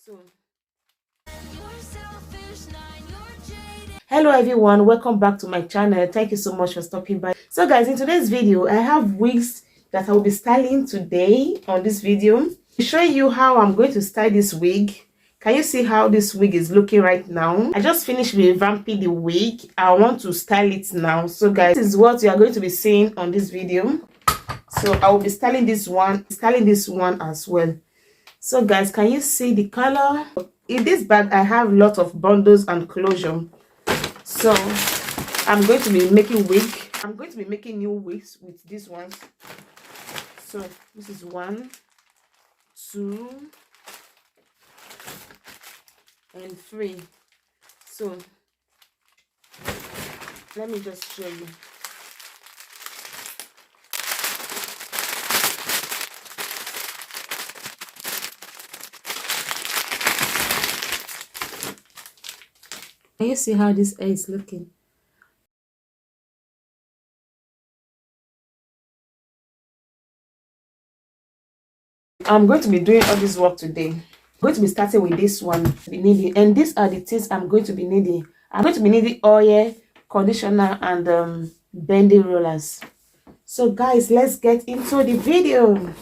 So hello everyone, welcome back to my channel. Thank you so much for stopping by. So guys, in today's video I have wigs that I will be styling today. On this video to show you how I'm going to style this wig. Can you see how this wig is looking right now? I just finished revamping the wig. I want to style it now. So guys, this is what you are going to be seeing on this video. So I will be styling this one as well. So guys, can you see the color? In this bag I have a lot of bundles and closure. So I'm going to be making new wigs with these ones. So this is 1, 2 and 3. So let me just show you. Can you see how this hair is looking? I'm going to be doing all this work today. I'm going to be starting with this one, and these are the things I'm going to be needing. I'm going to be needing oil, conditioner, and bending rollers. So guys, let's get into the video.